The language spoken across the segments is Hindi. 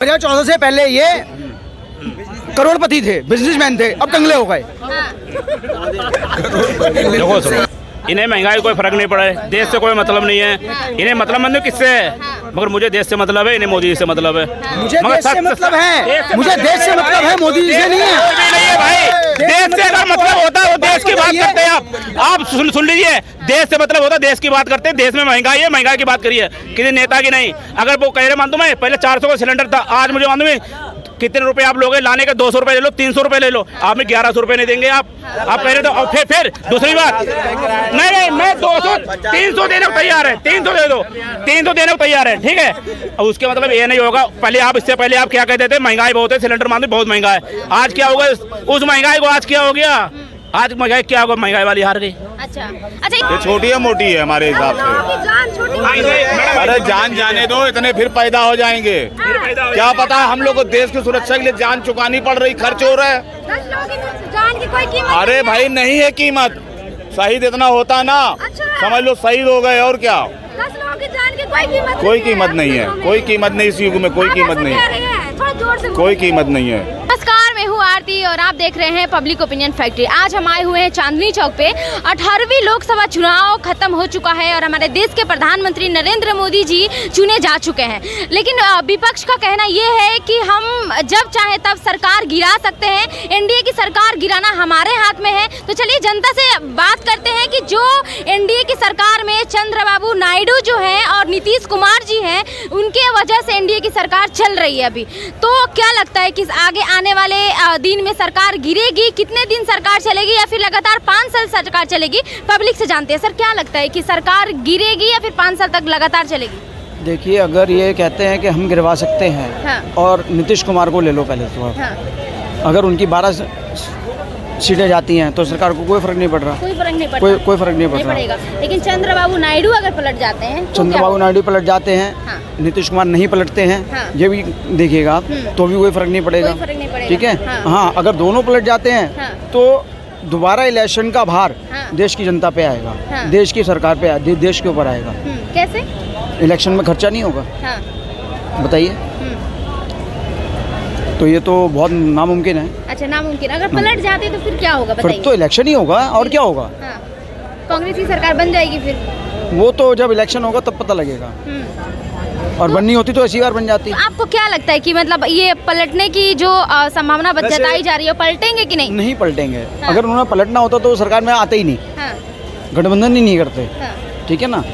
2014 से पहले ये करोड़पति थे, बिजनेसमैन थे, अब कंगले हो गए। देखो सुनो, इन्हें महंगाई कोई फर्क नहीं पड़ा है, देश से कोई मतलब नहीं है, इन्हें मतलब मतलब किससे है, मगर मुझे देश से मतलब है, इन्हें मोदी जी से मतलब है। मुझे देश से मतलब है, मुझे देश से मतलब है, मोदी जी से नहीं है। नहीं है भाई, देश से अगर मतलब होता है वो देश की बात करते हैं। आप सुन लीजिए, देश से मतलब होता है, देश की बात करते हैं। देश में महंगाई है, महंगाई की बात करिए, किसी नेता की नहीं। अगर वो कह रहे मान दो, मैं पहले 400 का सिलेंडर था, आज मुझे मालूम है कितने रुपए आप लोगे लाने के, 200 रुपए ले लो, 300 रुपए ले लो, आप में 1100 रुपए नहीं देंगे आप कह रहे तो। फिर दूसरी बात, नहीं मैं 200 300 देने को तैयार है, 300 दे दो, 300 देने को तैयार है, ठीक है। और उसके मतलब ये नहीं होगा, पहले आप इससे पहले आप क्या कहते थे, महंगाई बहुत है, सिलेंडर मान बहुत महंगा है। आज क्या होगा, उस महंगाई को आज क्या हो गया, आज महंगाई क्या होगा, महंगाई वाली हार गई। अच्छा ये छोटी है मोटी है हमारे हिसाब से। अरे जान जाने दो, इतने फिर पैदा हो जाएंगे, क्या पता हम लोग को देश की सुरक्षा के लिए जान चुकानी पड़ रही, खर्च हो रहा है। जान की कोई कीमत अरे भाई नहीं है कीमत, शहीद इतना होता ना, समझ लो शहीद हो गए, और क्या। 10 लोगों की जान की कोई कीमत नहीं है, कोई कीमत नहीं, इस युग में कोई कीमत नहीं है, कोई कीमत नहीं है। नमस्कार, मैं हूँ आरती और आप देख रहे हैं पब्लिक ओपिनियन फैक्ट्री। आज हम आए हुए हैं चांदनी चौक पे। 18वीं लोकसभा चुनाव खत्म हो चुका है और हमारे देश के प्रधानमंत्री नरेंद्र मोदी जी चुने जा चुके हैं, लेकिन विपक्ष का कहना ये है कि हम जब चाहे तब सरकार गिरा सकते हैं, एनडीए की सरकार गिराना हमारे हाथ में है। तो चलिए जनता से बात करते हैं कि जो एनडीए की सरकार में चंद्रबाबू नायडू जो हैं और नीतीश कुमार जी हैं, उनके वजह से एनडीए की सरकार चल रही है अभी। तो क्या लगता है कि आगे आने वाले दिन में सरकार गिरेगी, कितने दिन सरकार चलेगी या फिर लगातार 5 साल सरकार चलेगी, पब्लिक से जानते हैं। सर क्या लगता है कि सरकार गिरेगी या फिर 5 साल तक लगातार चलेगी? देखिए, अगर ये कहते हैं कि हम गिरवा सकते हैं, हाँ। और नीतीश कुमार को ले लो पहले तो आप, हाँ। अगर उनकी 12 सीटें जाती हैं तो सरकार को कोई फर्क नहीं पड़ रहा, कोई फर्क नहीं पड़ता, कोई फर्क नहीं पड़ रहा। लेकिन चंद्रबाबू नायडू अगर पलट जाते हैं तो चंद्रबाबू नायडू पलट जाते हैं, हाँ। नीतीश कुमार नहीं पलटते हैं, हाँ। ये भी देखिएगा आप, तो भी कोई फर्क नहीं पड़ेगा, कोई फर्क नहीं पड़ेगा। ठीक है। हाँ। हाँ, अगर दोनों पलट जाते हैं, हाँ। तो दोबारा इलेक्शन का भार हाँ। देश की जनता पे आएगा, हाँ। देश की सरकार पे, देश के ऊपर आएगा। कैसे? इलेक्शन में खर्चा नहीं होगा, हाँ। बताइए। तो ये तो बहुत नामुमकिन है। अच्छा, नामुमकिन। अगर पलट जाते तो फिर क्या होगा, फिर बताइए। तो इलेक्शन ही होगा, और क्या होगा। हाँ। कांग्रेस की सरकार बन जाएगी फिर? वो तो जब इलेक्शन होगा तब पता लगेगा, और बननी होती तो ऐसी बार बन जाती। तो आपको क्या लगता है कि मतलब ये पलटने की जो संभावना जताई जा रही है, पलटेंगे कि नहीं? नहीं पलटेंगे। हाँ। अगर उन्हें पलटना होता तो सरकार में आते ही नहीं, हाँ। गठबंधन ही नहीं करते, हाँ। ठीक है ना।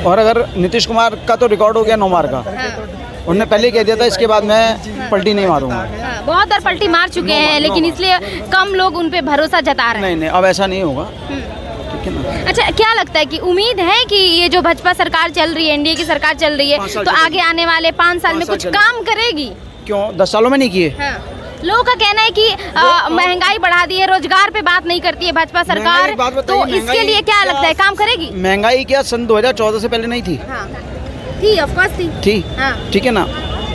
और अगर नीतीश कुमार का तो रिकॉर्ड हो गया 9 बार का, हाँ। उन्होंने पहले ही कह दिया था इसके बाद मैं पलटी नहीं मारूंगा। हाँ। बहुत बार पलटी मार चुके हैं, लेकिन इसलिए कम लोग उन पे भरोसा जता रहे हैं। नहीं, अब ऐसा नहीं होगा, ठीक है ना। अच्छा, क्या लगता है कि उम्मीद है कि ये जो भाजपा सरकार चल रही है, एनडीए की सरकार चल रही है, तो आगे आने वाले 5 साल में कुछ काम करेगी? क्यों 10 सालों में नहीं किए? हाँ। लोगों का कहना है कि महंगाई बढ़ा दी है, रोजगार पे बात नहीं करती है भाजपा सरकार, तो इसके लिए क्या लगता है, काम करेगी? महंगाई क्या सन 2014 से पहले नहीं थी? हाँ। थी, ऑफ कोर्स थी। हाँ। ठीक है ना।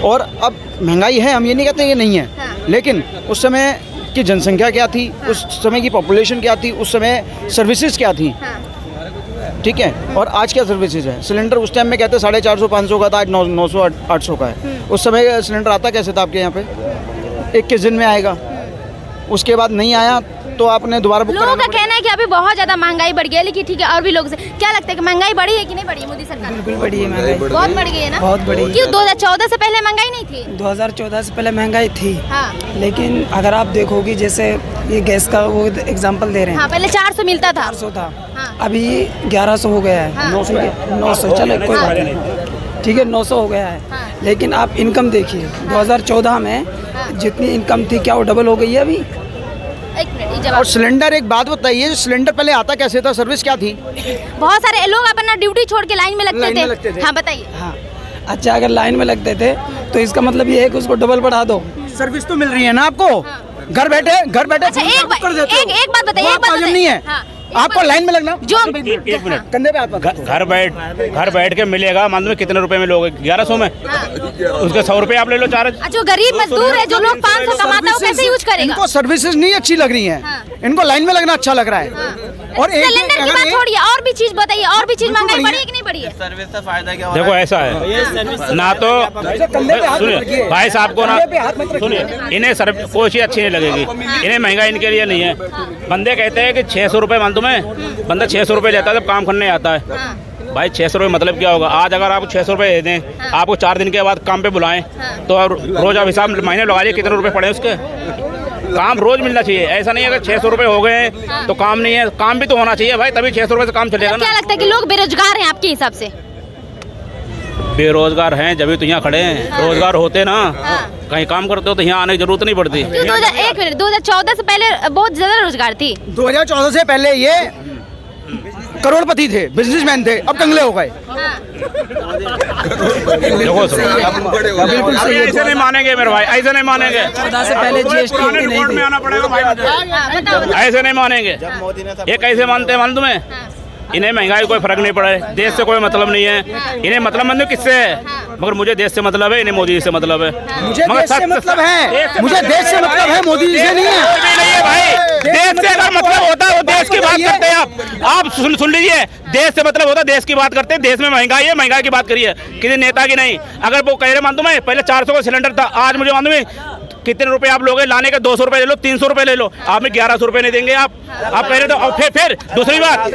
और अब महंगाई है, हम ये नहीं कहते कि नहीं है, हाँ। लेकिन उस समय की जनसंख्या क्या थी, हाँ। उस समय की पॉपुलेशन क्या थी, उस समय सर्विसेज क्या थी, हाँ। ठीक है। और आज क्या सर्विसेज है। सिलेंडर उस टाइम में कहते 450 500 का था, आज 900 800 का है। उस समय सिलेंडर आता कैसे था आपके यहाँ पे? 21 दिन में आएगा, उसके बाद नहीं आया तो आपने दोबारा बुक लोगों का कहना है कि अभी बहुत ज्यादा महंगाई बढ़ गई है, लेकिन ठीक है, और भी लोग से क्या लगता है कि महंगाई बढ़ी है कि नहीं बढ़ी है मोदी सरकार? बिल्कुल बढ़ी है महंगाई, बहुत बढ़ गई है ना। बहुत बढ़ी। क्यों 2014 से पहले महंगाई नहीं थी? 2014 से पहले महंगाई थी, हाँ। लेकिन अगर आप देखोगी, जैसे ये गैस का वो एग्जांपल दे रहे हैं, हाँ, पहले 400 मिलता था, 400 था, हाँ। अभी 1100 हो गया है, हाँ। 900 चले कोई बात नहीं, ठीक है, 900 हो गया है। हाँ। लेकिन आप इनकम देखिए, 2014 में जितनी इनकम थी, क्या वो डबल हो गई है अभी? एक मिनट, ये और जवाब। सिलेंडर, एक बात बताइए, सिलेंडर पहले आता कैसे था, सर्विस क्या थी? बहुत सारे लोग अपना ड्यूटी छोड़ के लाइन में लाइन में लगते लगते थे। थे। हाँ, बताइए। हाँ। अच्छा, अगर लाइन में लगते थे तो इसका मतलब ये है कि उसको डबल बढ़ा दो। सर्विस तो मिल रही है ना आपको, घर बैठे अच्छा, एक बात बताइए, एक बात बताइए। नहीं है, हाँ। आपको लाइन में लगना। जो एक मिनट, कंधे पे हाथ मत। घर बैठ के मिलेगा, मान लो कितने रुपए में लोगे? 1100 में, उसके 100 रुपए आप ले लो चार्ज। जो गरीब मजदूर है, जो लोग 500 कमाता है, वो कैसे यूज करेगा? इनको सर्विसेज नहीं अच्छी लग रही हैं, हाँ। इनको लाइन में लगना अच्छा लग रहा है। और एक सिलेंडर की बात छोड़िए, और भी चीज बताइए, और भी चीज महंगाई बढ़ी है कि नहीं बढ़ी है? सर्विस से फायदा क्या हो देखो ऐसा है ना, तो सुनिए भाई साहब को ना, सुनिए इन्हें सर्व कोई चीज़ अच्छी नहीं लगेगी, इन्हें महंगा इनके लिए नहीं है। बंदे कहते हैं कि 600 रुपये मान तुम्हें, बंदा 600 रुपये लेता है जब काम करने आता है। भाई 600 रुपये मतलब क्या होगा? आज अगर आपको 600 रुपये दे दें, आपको 4 दिन के बाद काम पे बुलाएं, तो रोज आप हिसाब महीने लगा लीजिए कितने रुपए पड़े उसके। काम रोज मिलना चाहिए, ऐसा नहीं है अगर 600 रुपये हो गए तो काम नहीं है, काम भी तो होना चाहिए भाई, तभी 600 रुपये से काम चलेगा ना। क्या लगता है कि लोग बेरोजगार हैं आपके हिसाब से? बेरोजगार हैं जब तो यहाँ खड़े हैं, रोजगार होते ना कहीं काम करते हो तो यहाँ आने की जरूरत नहीं पड़ती। क्यों 2014 से पहले बहुत ज्यादा रोजगार थी। 2014 से पहले ये करोड़पति थे, बिजनेसमैन थे, अब कंगले हो गए। देखो बिल्कुल सही है। ऐसे नहीं मानेंगे मेरे भाई, ऐसे नहीं मानेंगे। 14 से पहले जीएसटी नहीं थी। में आना पड़ेगा भाई मुझे, ऐसे नहीं मानेंगे। ये कैसे मानते हैं मालूम तुम्हें? इन्हें महंगाई कोई फर्क नहीं पड़ा है, देश से कोई मतलब नहीं है। इन्हें मतलब मतलब किससे है? मगर मुझे देश से मतलब है, इन्हें मोदी जी से मतलब है। मुझे देश से मतलब है, मुझे देश से मतलब है, मोदी जी से नहीं है। नहीं है भाई, देश से अगर मतलब होता है वो देश की बात करते हैं। आप सुन लीजिए, देश से मतलब होता है देश की बात करते हैं। देश में महंगाई है, महंगाई की बात करिए, किसी नेता की नहीं। अगर वो कह रहे मान दो, मैं पहले 400 का सिलेंडर था, आज मुझे मान दो कितने रुपए आप लोगे लाने के? 200 रुपए ले लो, 300 रुपए ले लो, आप में 1100 रुपए नहीं देंगे आप कह रहे तो। और फिर दूसरी बात,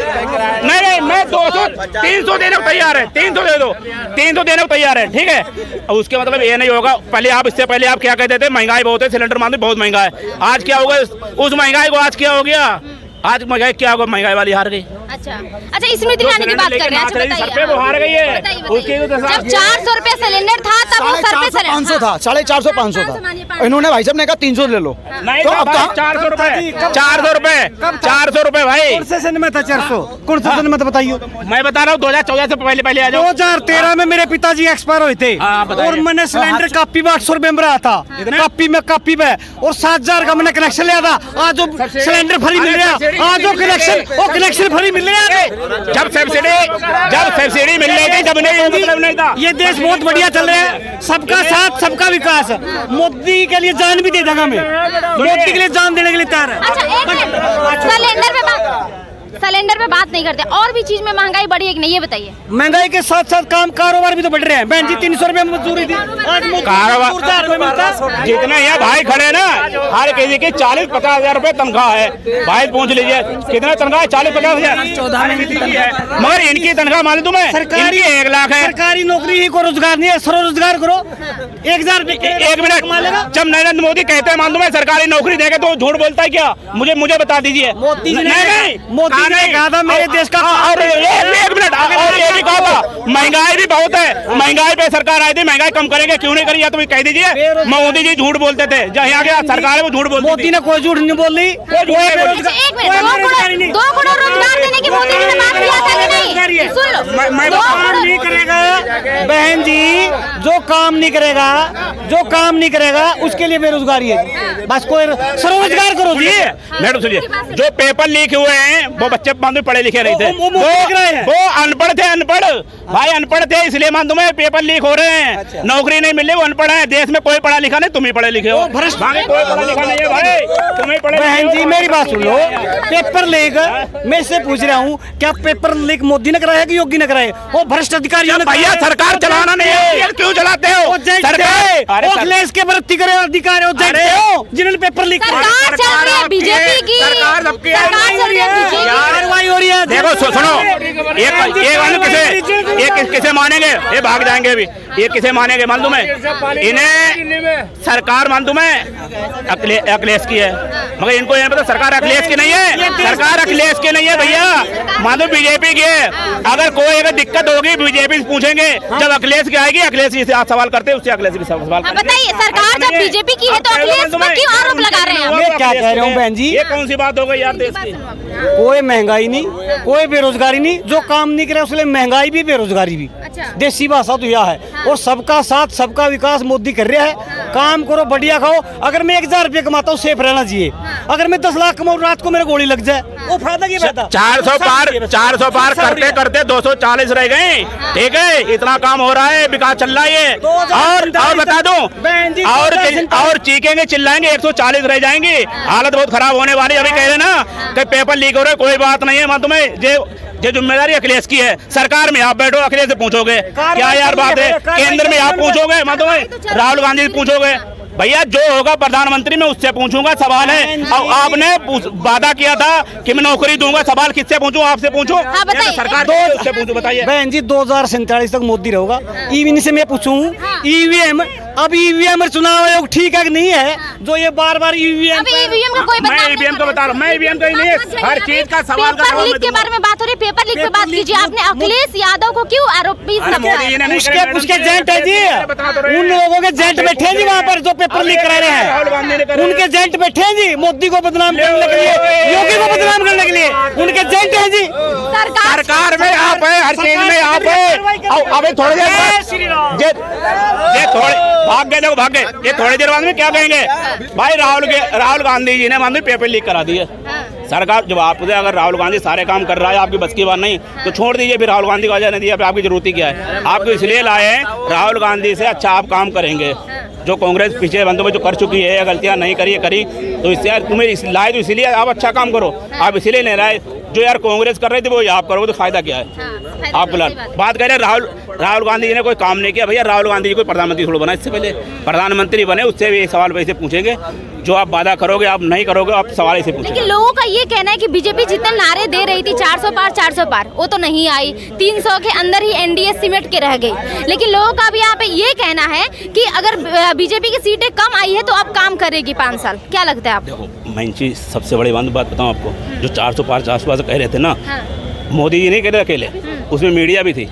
नहीं मैं 200 300 देने को तैयार है, 300 दे दो, 300 देने को तैयार है, ठीक है। उसके मतलब ये नहीं होगा। पहले आप इससे पहले आप क्या कहते थे? महंगाई बहुत है, सिलेंडर मान दो बहुत महंगा है। आज क्या होगा उस महंगाई को? आज क्या हो गया? आज महंगाई क्या होगा? महंगाई वाली हार गई। अच्छा, स्मृति ईरानी की बात कर रहे हैं। अच्छा बताइए, वो हार गई है। जब 400 रुपए सिलेंडर था तब वो सर पे 500 था, 450 500 था। इन्होंने भाई साहब ने कहा 300 ले लो, नहीं तो अब 400 रुपए, 400 रुपए, 400 रुपए भाई। कौन से सन में था 400? कौन से सन में था बताइए? मैं बता रहा हूँ 2014 से पहले आ जाओ। 2013 में मेरे पिताजी एक्सपायर हुए थे और मैंने सिलेंडर कापी में 800 रुपए में रहा था, कापी में और 7000 का मैंने कनेक्शन लिया था। आज जो सिलेंडर फ्री मिल रहा है, आज जो कनेक्शन फ्री मिल रहा है। जब सब्सिडी मिल रही थी जब नहीं था। ये देश बहुत बढ़िया चल रहा है, सबका साथ सबका विकास। मोदी के लिए जान भी दे दूंगा मैं, मोदी के लिए जान देने के लिए तैयार है। अच्छा, एक मिनट, सिलेंडर पे बात नहीं करते, और भी चीज में महंगाई बढ़ी है कि नहीं, ये बताइए। महंगाई के साथ साथ कारोबार भी तो बढ़ रहे हैं। बहन जी 300 रुपए मजदूरी थी, आज कारोबार जितने यहाँ भाई खड़े ना, हर किसी की 40-50 हजार रुपए तनख्वाह है। भाई पूछ लीजिए कितना तनख्वाह है? 40-50 हजार। मगर इनकी तनख्वाह मान तुम्हें सरकारी 1 लाख है। सरकारी नौकरी ही को रोजगार नहीं है, स्वरोजगार करो। 1000 एक मिनट, जब नरेंद्र मोदी कहते हैं मान तुम्हें सरकारी नौकरी देंगे तो झूठ बोलता है क्या? मुझे बता दीजिए। मोदी ने कहा था मेरे देश का। और एक मिनट, और ये भी कहा था महंगाई भी बहुत है, महंगाई पे सरकार आई थी, महंगाई कम करेंगे, क्यों नहीं करी? या तो कह दीजिए मोदी जी झूठ बोलते थे, जहाँ गया सरकार है वो झूठ बोलती। मोदी ने कोई झूठ नहीं बोली। एक मिनट, 2 करोड़ रोजगार देने की मोदी ने बात किया था कि नहीं? सुन लो, काम नहीं करेगा बहन जी, जो काम नहीं करेगा उसके लिए बेरोजगारी है। बस कोई स्वरोजगार करो जी। मैडम सुनिए, जो पेपर लीक हुए हैं वो बच्चे मालूम पढ़े लिखे नहीं थे, वो अनपढ़ थे। अनपढ़ भाई, अनपढ़ थे, इसलिए मान तुम्हें पेपर लीक हो रहे हैं। नौकरी नहीं मिल रही, वो अनपढ़ है। देश में कोई पढ़ा लिखा नहीं, तुम ही पढ़े लिखे हो। कोई पढ़ा लिखा नहीं है भाई, तुम ही पढ़े। बहन जी मेरी बात सुन लो, पेपर लीक मैं इससे पूछ रहा हूँ, क्या पेपर लीक मोदी ने कराया कि योगी ने कराया? वो भ्रष्ट अधिकारियों ने। भैया सरकार चलाना नहीं है, क्यों चलाते हो? अखिलेश के प्रति करे अधिकारी हो जिन्होंने पेपर लीक सरकार चल रही है बीजेपी की, सरकार चल रही है बीजेपी की। कार्रवाई हो रही है। देखो सुनो, एक किसे मानेंगे? ये भाग जाएंगे अभी। ये किसे मानेंगे मान दूं मैं? इन्हें सरकार मान दूं मैं अखिलेश की है, मगर इनको ये पता सरकार अखिलेश की नहीं है। सरकार अखिलेश की नहीं है भैया, मान दो बीजेपी की है। अगर कोई अगर दिक्कत होगी बीजेपी से पूछेंगे, जब अखिलेश की आएगी अखिलेश जी से आप सवाल करते हैं, उससे अखिलेश भी सवाल। बताइए, सरकार जब बीजेपी की है तो अखिलेश पर क्यों आरोप लगा रहे हैं? मैं क्या कह रहा हूँ बहन जी, ये कौन सी बात हो गई यार? देश की कोई महंगाई नहीं, कोई बेरोजगारी नहीं। जो काम नहीं करे उसके लिए महंगाई भी बेरोजगारी भी। अच्छा। देसी भाषा तो यह है। और सबका साथ सबका विकास मोदी कर रहा है। काम करो, बढ़िया खाओ। अगर मैं 1000 रुपये कमाता हूँ, सेफ रहना चाहिए। अगर मैं 10 लाख कमाऊँ, रात को मेरे गोली लग जाए, वो फायदा क्या फायदा? 400 पार करते करते 240 रह गए। ठीक है, इतना काम हो रहा है, विकास चल रहा है। और बता दूं, और चीखेंगे चिल्लाएंगे 140 रह जाएंगे। हालत बहुत खराब होने वाली। अभी कह रहे ना कि पेपर लीक हो रहे, कोई बात नहीं है। मैं तुम्हें ये जिम्मेदारी अखिलेश की है। सरकार में आप बैठो, अखिलेश से पूछोगे क्या यार बात है। केंद्र में आप पूछोगे, मैं तुम्हें राहुल गांधी से पूछोगे। भैया जो होगा प्रधानमंत्री में उससे पूछूंगा। सवाल है, और आपने वादा किया था कि मैं नौकरी दूंगा। सवाल किससे पूछूं? आपसे पूछूं। हाँ, बताइए। सरकार से पूछूं, बताइए। बहन जी 2047 तक मोदी रहेगा। ईवीएम से मैं पूछूं, ईवीएम अब ईवीएम चुनाव आयोग ठीक है कि नहीं है? जो ये बार ईवीएम का कोई मैं ईवीएम को बता रहा हूँ। मैं ईवीएम का ही नहीं है, हर चीज का सवाल का पेपर लीक के बारे में बात हो रही है। पेपर लीक पे बात कीजिए। आपने अखिलेश यादव को क्यों आरोपी उसके एजेंट है जी। उन लोगों के एजेंट बैठे हैं जी वहाँ पर जो पेपर लीक करा रहे हैं। उनके एजेंट बैठे हैं जी मोदी को बदनाम करने के लिए, योगी को बदनाम करने के लिए। उनके एजेंट है जी। सरकार में आप है, हर चीज में आप है। अभी थोड़ी देर भाग गए, देखो भाग गए। ये थोड़ी देर बाद में क्या कहेंगे भाई? राहुल गांधी जी ने मान पेपर लीक करा दिए। सरकार जब आपसे अगर राहुल गांधी सारे काम कर रहा है, आपकी बस की बात नहीं, तो छोड़ दीजिए। फिर राहुल गांधी को वजह नहीं दिया, फिर आपकी जरूरत ही क्या है? आपको इसलिए लाए हैं राहुल गांधी से अच्छा आप काम करेंगे। जो कांग्रेस पीछे बंदों में जो कर चुकी है, गलतियां नहीं करी तो इससे तुम्हें लाए, तो इसीलिए आप अच्छा काम करो। आप इसीलिए नहीं लाए। जो यार कांग्रेस कर रही थी वो आप करोगे तो फायदा क्या है? आप बात कह रहे हैं राहुल गांधी जी ने कोई काम नहीं किया। भैया राहुल गांधी जी कोई प्रधानमंत्री थोड़ा बना, इससे पहले प्रधानमंत्री बने, उससे भी सवाल वैसे पूछेंगे। जो आप वादा करोगे आप नहीं करोगे, आप सवाल ऐसे पूछेंगे। लेकिन लोगों का ये कहना है कि बीजेपी जितने नारे दे रही थी 400 पार, वो तो नहीं आई। 300 के अंदर ही एनडीए सिमट के रह गई। लेकिन लोगों का भी यहाँ पे ये कहना है कि अगर बीजेपी की सीटें कम आई है तो अब काम करेगी 5 साल। क्या लगता है आपको? देखो मैं चीज सबसे बड़ी बात बताऊँ आपको, जो 400 पार 400 कह रहे थे ना, मोदी जी नहीं कह रहे अकेले, उसमें मीडिया भी थी।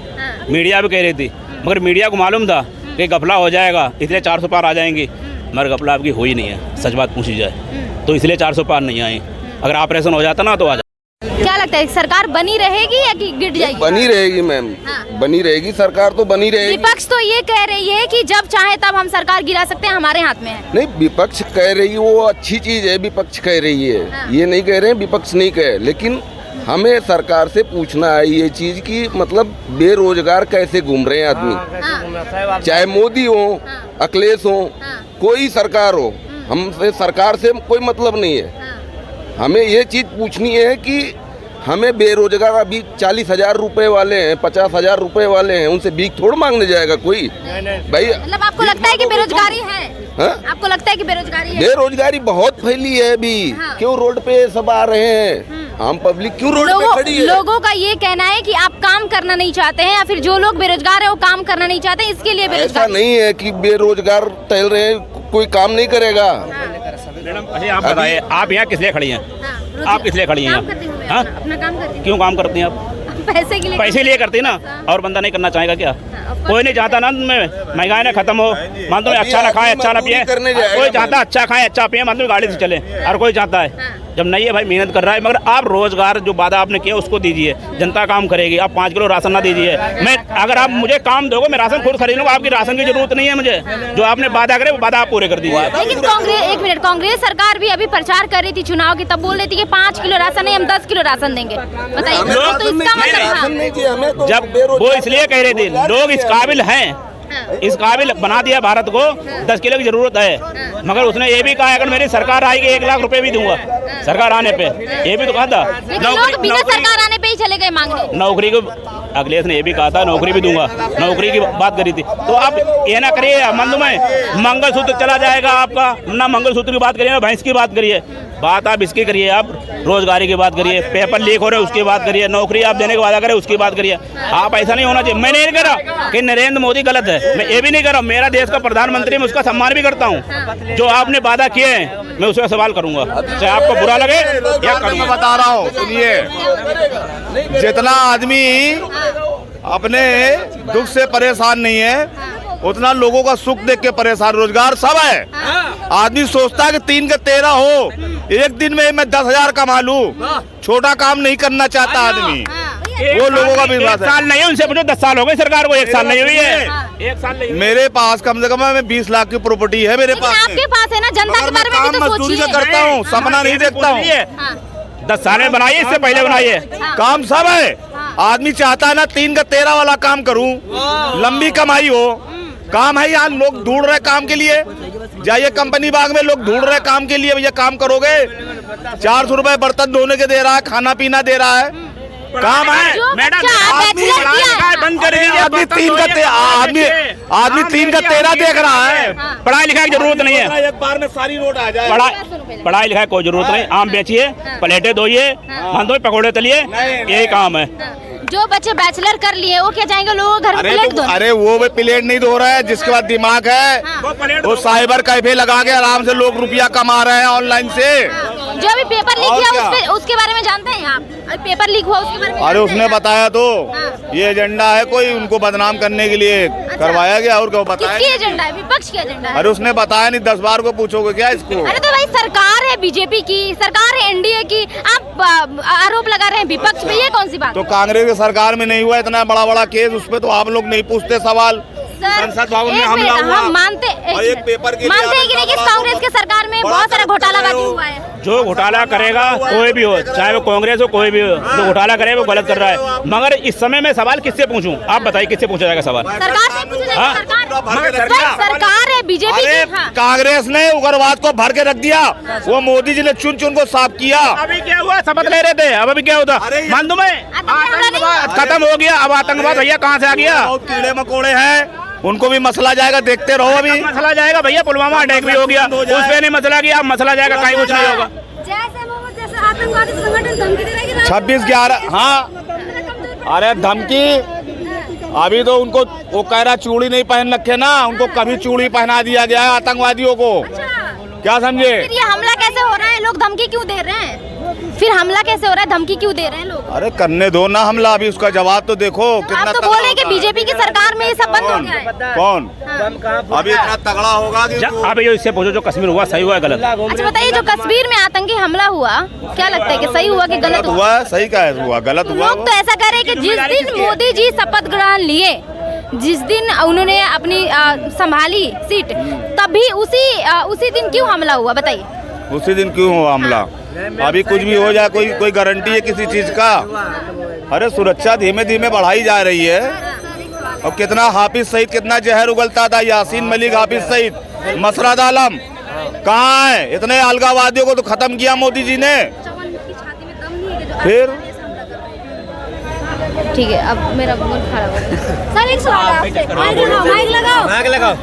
मीडिया भी कह रही थी, मगर मीडिया को मालूम था कि घपला हो जाएगा, इसलिए 400 पार आ जाएंगी। मगर घपला आपकी हो ही नहीं है, सच बात पूछी जाए तो, इसलिए 400 पार नहीं आई। अगर ऑपरेशन हो जाता ना तो आ जाए। क्या लगता है सरकार बनी रहेगी या कि गिर जाएगी? बनी रहेगी मैम। बनी रहेगी, सरकार तो बनी रहेगी। विपक्ष तो ये कह रही है कि जब चाहे तब हम सरकार गिरा सकते हैं, हमारे हाथ में है। नहीं, विपक्ष कह रही है वो अच्छी चीज है, विपक्ष कह रही है। ये नहीं कह रहे हैं विपक्ष नहीं कहे, लेकिन हमें सरकार से पूछना है ये चीज की, मतलब बेरोजगार कैसे घूम रहे हैं आदमी। चाहे मोदी हो, अखिलेश हो, कोई सरकार हो, हमसे सरकार से कोई मतलब नहीं है। हमें ये चीज पूछनी है कि हमें बेरोजगार अभी 40,000 रुपए वाले हैं, 50,000 रुपए वाले हैं, उनसे भीख थोड़ा मांगने जाएगा कोई भाई। मतलब आपको लगता है कि बेरोजगारी है? आपको लगता है कि बेरोजगारी है? बेरोजगारी बहुत फैली है अभी। क्यों रोड पे सब आ रहे हैं? आम पब्लिक क्यों रोड पे खड़ी है? लोगों का ये कहना है कि आप काम करना नहीं चाहते हैं, या फिर जो लोग बेरोजगार है वो काम करना नहीं चाहते, इसके लिए बेरोजगार। ऐसा नहीं है कि बेरोजगार टहल रहे हैं कोई काम नहीं करेगा। अच्छा आप बताइए, आप यहाँ किस लिए खड़ी हैं? आप किस लिए खड़ी हैं? अपना काम करती हैं। क्यों काम करती हैं आप? पैसे लिए करती ना, और बंदा नहीं करना चाहेगा क्या? कोई नहीं चाहता ना महंगाई ना खत्म हो, मान तो अच्छा ना खाए अच्छा ना पिए। कोई चाहता अच्छा खाए अच्छा पिए, मान तो गाड़ी से चले, और कोई चाहता है जब नहीं है भाई मेहनत कर रहा है। मगर आप रोजगार जो वादा आपने किया उसको दीजिए, जनता काम करेगी। आप 5 किलो राशन ना दीजिए। मैं अगर आप मुझे काम दोगे मैं राशन खुद खरीद लूँगा, आपकी राशन की जरूरत नहीं है मुझे। जो आपने वादा करे वो वादा आप पूरे कर दीजिए। लेकिन कांग्रेस सरकार भी अभी प्रचार कर रही थी चुनाव की, तब बोल रही थी कि 5 किलो राशन नहीं, हम 10 किलो राशन देंगे। बताइए तो इसका मतलब जब वो इसलिए कह रहे थे लोग इस काबिल हैं, इस काबिल बना दिया भारत को, 10 किलो की जरूरत है। मगर उसने ये भी कहा अगर मेरी सरकार आएगी 1 लाख रुपए भी दूंगा सरकार आने पे, ये भी तो कहा था। लोग बिना सरकार आने पे ही चले गए मांगने। नौकरी को अखिलेश ने ये भी कहा था नौकरी भी दूंगा, नौकरी की बात करी थी। तो आप ये ना करिए मंदू में मंगलसूत्र चला जाएगा आपका, ना मंगलसूत्र की बात करिए ना भैंस की बात करिए। बात आप इसकी करिए, आप रोजगारी की बात करिए, पेपर लीक हो रहे उसकी बात करिए, नौकरी आप देने का वादा करें उसकी बात करिए। आप ऐसा नहीं होना चाहिए। मैं नहीं कह रहा कि नरेंद्र मोदी गलत है, मैं ये भी नहीं कर रहा। मेरा देश का प्रधानमंत्री, मैं उसका सम्मान भी करता हूँ। जो आपने वादा किए हैं मैं उसका सवाल करूंगा, चाहे आपको बुरा लगे या करूंगा। बता रहा हूँ सुनिए, जितना आदमी अपने दुख से परेशान नहीं है उतना लोगों का सुख देख के परेशान। रोजगार सब है। आदमी सोचता है कि 3 के 13 हो, एक दिन में मैं 10,000 कमा लूं। छोटा काम नहीं करना चाहता आदमी। वो लोगों का विश्वास है। साल नहीं है, उनसे पूछो 10 साल हो गए सरकार को, 1 साल नहीं हुई है, 1 साल नहीं हुई। मेरे पास कम से कम 20 लाख की प्रॉपर्टी है मेरे पास। आपके पास है ना, जनता के बारे में भी तो मजदूरी सोचिए। का करता हूँ, सपना नहीं देखता हूँ। 10 साल में बनाइए, इससे पहले बनाइए। काम सब है, आदमी चाहता है ना 3 का 13 वाला काम करूं, लंबी कमाई हो। काम है यहाँ, लोग ढूंढ रहे काम के लिए। जाइए कंपनी बाग में, लोग ढूंढ रहे काम के लिए। भैया काम करोगे, 400 रुपए बर्तन धोने के दे रहा है, खाना पीना दे रहा है, काम है। मैडम आदमी बंद कर दीजिए। आदमी 3 का 13 देख रहा है। पढ़ाई लिखाई की जरूरत नहीं है, एक बार में सारी नोट आ जाए। पढ़ाई लिखाई कोई जरूरत नहीं। आम बेचिए, प्लेटें धोइए, मंदो पकौड़े तलिए, यही काम है। जो बच्चे बैचलर कर लिए वो क्या जाएंगे लोगों घर में प्लेट धोने? अरे वो भी प्लेट नहीं धो रहा है, जिसके बाद दिमाग है वो साइबर कैफे लगा के आराम से लोग रुपया कमा रहे हैं ऑनलाइन से। जो अभी पेपर लीक हुआ उसके बारे में जानते हैं आप? पेपर लीक हुआ उसके बारे में? अरे उसने बताया तो ये एजेंडा है, कोई उनको बदनाम करने के लिए करवाया गया। और क्या बताया? किसकी एजेंडा है? विपक्ष की एजेंडा है। अरे उसने बताया नहीं, 10 बार को पूछोगे क्या इसको? अरे तो भाई सरकार है बीजेपी की, सरकार है एनडीए की, आप आरोप लगा रहे हैं विपक्ष पे, ये कौन सी बात? तो कांग्रेस की सरकार में नहीं हुआ इतना बड़ा केस, उस पे तो आप लोग नहीं पूछते सवाल। संसद भवन में हमला हुआ, हम मानते एक पेपर के लिए मानते हैं कि नहीं कि कांग्रेस की सरकार में बहुत सारा घोटालाबाजी हुआ है। जो घोटाला करेगा कोई भी हो, चाहे वो कांग्रेस हो, कोई भी हो, जो घोटाला करे वो गलत कर रहा है। मगर इस समय में सवाल किससे पूछूं? आप बताइए किससे पूछा जाएगा सवाल? सरकार से पूछा जाएगा। सरकार है बीजेपी की। कांग्रेस ने उग्रवाद को भर के रख दिया, वो मोदी जी ने चुन चुन को साफ किया। अभी क्या हुआ? शपथ ले रहे थे, अब अभी क्या होता? मान दूं मैं, आतंकवाद खत्म हो गया, अब आतंकवाद भैया कहाँ से आ गया? कीड़े मकोड़े हैं, उनको भी मसला जाएगा, देखते रहो। अभी मसला जाएगा भैया, पुलवामा अटैक भी हो गया, उस पे नहीं मसला किया, अब मसला जाएगा, कहीं कुछ नहीं होगा। जैसे आतंकवादी संगठन धमकी दे रहा है कि 26/11 हाँ, अरे धमकी अभी तो उनको वो कह रहा चूड़ी नहीं पहन रखे ना, उनको कभी चूड़ी पहना दिया गया है आतंकवादियों को। क्या समझे? फिर ये हमला कैसे हो रहा है? लोग धमकी क्यों दे रहे हैं? फिर हमला कैसे हो रहा है? धमकी क्यों दे रहे हैं लोग? अरे करने दो ना हमला, अभी उसका जवाब तो देखो कितना आप तो तगड़ा बोले कि होगा। बीजेपी की सरकार में ये सब बंद हो गया है। कौन? अभी इतना तगड़ा होगा कि अब ये इससे पूछो जो कश्मीर हुआ सही हुआ है गलत? अच्छा बताइए, जो कश्मीर में आतंकी हमला हुआ, क्या लगता है कि सही हुआ कि गलत हुआ? हुआ? सही का हुआ, गलत हुआ। लोग तो ऐसा कह रहे हैं कि जिस दिन मोदी जी शपथ ग्रहण लिए, जिस दिन उन्होंने अपनी संभाली सीट, तभी उसी दिन क्यों हमला हुआ? बताइए। उसी दिन क्यों हुआ हमला? अभी कुछ भी हो जाए, कोई गारंटी है किसी चीज का? अरे सुरक्षा धीमे धीमे बढ़ाई जा रही है। और कितना हाफिज सईद, कितना जहर उगलता था, यासीन मलिक, हाफिज सईद, मसरत आलम कहाँ है? इतने अलगाववादियों को तो खत्म किया मोदी जी ने। फिर ठीक है, अब मेरा मूड खराब हो गया। सर एक सवाल है आपसे, माइक लगाओ।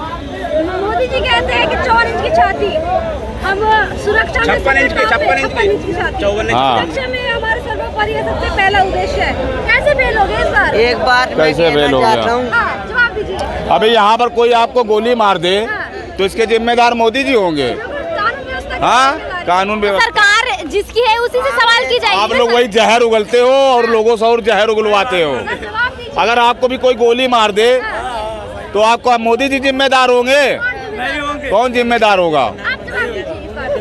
मोदी जी कहते हैं कि 4 इंच की छाती, हम सुरक्षा में 56 इंच की, 56 इंच की, 54 इंच। सुरक्षा में हमारे सर्वोपरि सबसे पहला उद्देश्य है। कैसे फेल हो गए इस बार? एक बार कैसे फेल हो गया? हाँ, जवाब दीजिए। अभी यहाँ पर कोई आपको गोली मार दे तो इसके जिम्मेदार मोदी जी होंगे। कानून व्यवस्था हाँ, कानून व्यवस्था सरकार जिसकी है उसी से सवाल की जाएगी। आप लोग वही जहर उगलते हो और लोगों से और जहर उगलवाते हो। अगर आपको भी कोई गोली मार दे तो आपको मोदी जी जिम्मेदार होंगे? कौन जिम्मेदार होगा?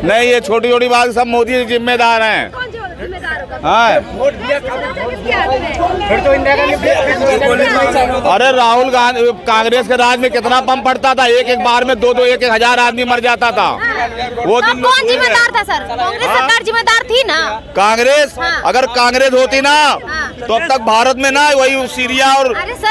नहीं, ये छोटी छोटी बात सब मोदी जी जिम्मेदार हैं। हाँ, अरे राहुल गांधी कांग्रेस के राज में कितना पंप पड़ता था, एक बार में 2-2 1-1 हजार आदमी मर जाता था। वो दिन कौन जिम्मेदार था सर? कांग्रेस सरकार जिम्मेदार थी ना? कांग्रेस, अगर कांग्रेस होती ना तो अब तक भारत में ना वही सीरिया और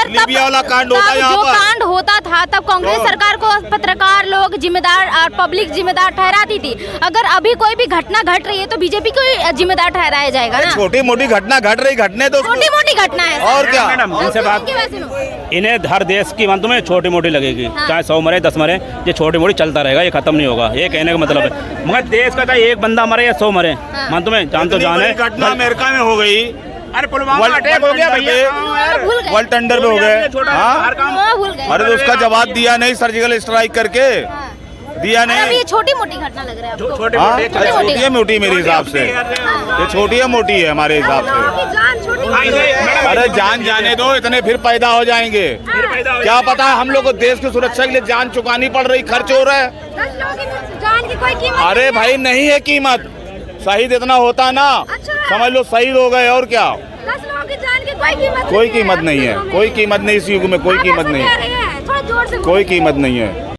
लीबिया वाला कांड होता यहाँ जो पर। कांड होता था तब कांग्रेस सरकार को पत्रकार लोग जिम्मेदार और पब्लिक जिम्मेदार ठहराती थी। अगर अभी कोई भी घटना घट रही है तो बीजेपी को जिम्मेदार ठहराया जाएगा ना? छोटी मोटी घटना घट रही, घटने तो छोटी मोटी घटना है और क्या? मैडम इनसे बात, इन्हें हर देश की मंत में छोटी मोटी लगेगी, चाहे 100 मरे 10 मरे, ये छोटी मोटी चलता रहेगा, ये खत्म नहीं होगा। ये कहने का मतलब है, मगर देश का चाहे एक बंदा मरे या 100 मरे, मंत में जान तो जान है। घटना अमेरिका में हो गई, अरे पुलवामा अटैक हो गया भैया, वर्ल्ड टेंडर पे हो गए। हाँ, भूल गए। अरे तो उसका जवाब दिया नहीं, सर्जिकल स्ट्राइक करके दिया अब नहीं। ये छोटी मोटी घटना लग रहा है आपको? छोटे हाँ, मोटे छोटी है मोटी मेरे हिसाब से, ये छोटी है मोटी है हमारे हिसाब से। जान छोटी अरे जान जाने दो, इतने फिर पैदा हो जाएंगे। क्या पता है हम लोग को देश की सुरक्षा के लिए जान चुकानी पड़ रही, खर्च हो रहा है। 10 लोगों की जान की कोई कीमत अरे भाई नहीं है कीमत, शहीद इतना होता ना, समझ लो शहीद हो गए और क्या। 10 लोगों महिलाओं की जान की कोई कीमत नहीं है, कोई कीमत नहीं, इस युग में कोई कीमत नहीं है, थोड़ा जोर से कोई कीमत नहीं है।